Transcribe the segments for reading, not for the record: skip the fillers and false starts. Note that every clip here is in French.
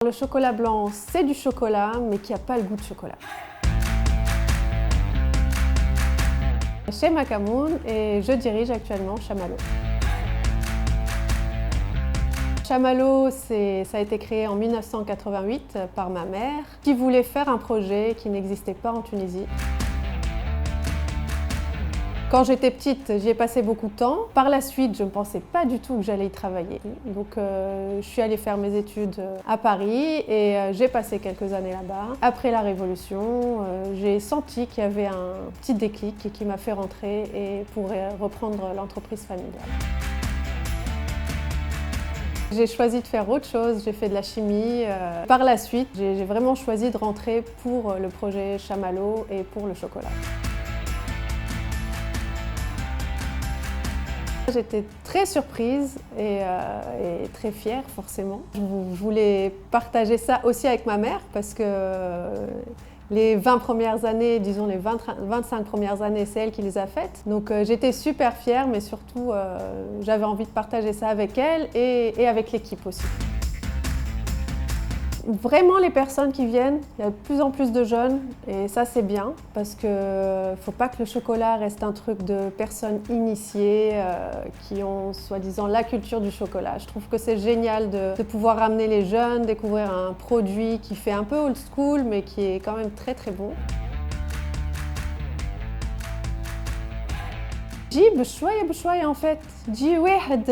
Le chocolat blanc, c'est du chocolat, mais qui n'a pas le goût de chocolat. Chez Makamoun et je dirige actuellement Chamallow. Chamallow, ça a été créé en 1988 par ma mère, qui voulait faire un projet qui n'existait pas en Tunisie. Quand j'étais petite, j'y ai passé beaucoup de temps. Par la suite, je ne pensais pas du tout que j'allais y travailler. Donc je suis allée faire mes études à Paris et j'ai passé quelques années là-bas. Après la Révolution, j'ai senti qu'il y avait un petit déclic qui m'a fait rentrer et pour reprendre l'entreprise familiale. J'ai choisi de faire autre chose, j'ai fait de la chimie. Par la suite, j'ai vraiment choisi de rentrer pour le projet Chamallow et pour le chocolat. J'étais très surprise et très fière forcément. Je voulais partager ça aussi avec ma mère parce que les 20 premières années, disons les 25 premières années, c'est elle qui les a faites. Donc j'étais super fière, mais surtout j'avais envie de partager ça avec elle et avec l'équipe aussi. Vraiment les personnes qui viennent, il y a de plus en plus de jeunes et ça c'est bien parce qu'il ne faut pas que le chocolat reste un truc de personnes initiées qui ont soi-disant la culture du chocolat. Je trouve que c'est génial de pouvoir ramener les jeunes, découvrir un produit qui fait un peu old school mais qui est quand même très très bon. جي بشوية en fait. تجي واحد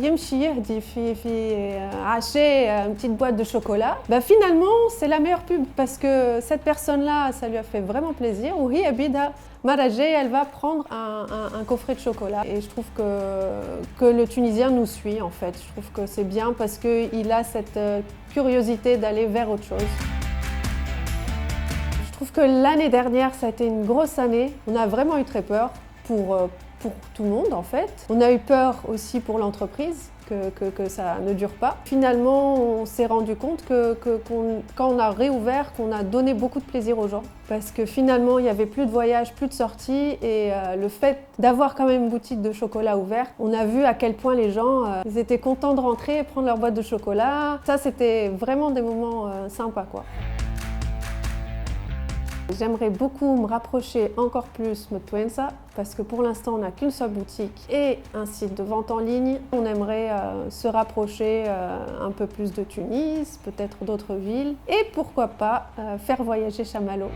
يمشي يهدي في عشاء une petite boîte de chocolat. Finalement, c'est la meilleure pub parce que cette personne-là, ça lui a fait vraiment plaisir. وهي بيدها مرة جاية, elle va prendre un coffret de chocolat. Et je trouve que le Tunisien nous suit en fait. Je trouve que c'est bien parce qu'il a cette curiosité d'aller vers autre chose. Je trouve que l'année dernière, ça a été une grosse année. On a vraiment eu très peur pour tout le monde en fait. On a eu peur aussi pour l'entreprise que ça ne dure pas. Finalement, on s'est rendu compte quand on a réouvert, qu'on a donné beaucoup de plaisir aux gens. Parce que finalement, il n'y avait plus de voyages, plus de sorties et le fait d'avoir quand même une boutique de chocolat ouverte, on a vu à quel point les gens ils étaient contents de rentrer et prendre leur boîte de chocolat. Ça, c'était vraiment des moments sympas quoi. J'aimerais beaucoup me rapprocher encore plus de Twensa parce que pour l'instant on n'a qu'une seule boutique et un site de vente en ligne. On aimerait se rapprocher un peu plus de Tunis, peut-être d'autres villes et pourquoi pas faire voyager Chamallow.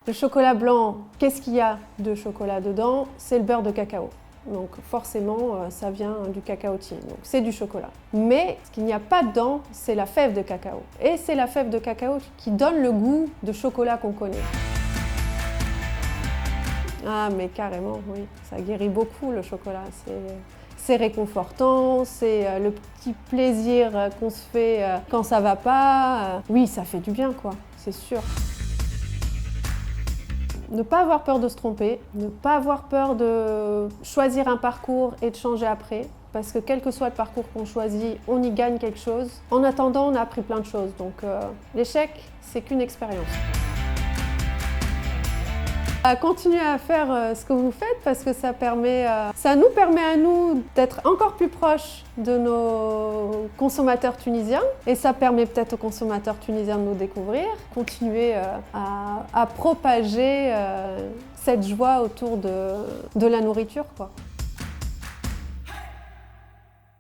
Le chocolat blanc, qu'est-ce qu'il y a de chocolat dedans? C'est le beurre de cacao. Donc forcément, ça vient du cacaotier, donc c'est du chocolat. Mais ce qu'il n'y a pas dedans, c'est la fève de cacao. Et c'est la fève de cacao qui donne le goût de chocolat qu'on connaît. Ah mais carrément, oui, ça guérit beaucoup le chocolat. C'est réconfortant, c'est le petit plaisir qu'on se fait quand ça va pas. Oui, ça fait du bien quoi, c'est sûr. Ne pas avoir peur de se tromper, ne pas avoir peur de choisir un parcours et de changer après. Parce que quel que soit le parcours qu'on choisit, on y gagne quelque chose. En attendant, on a appris plein de choses. Donc l'échec, c'est qu'une expérience. Continuez à faire ce que vous faites parce que ça nous permet à nous d'être encore plus proches de nos consommateurs tunisiens et ça permet peut-être aux consommateurs tunisiens de nous découvrir. Continuez à propager cette joie autour de la nourriture, quoi.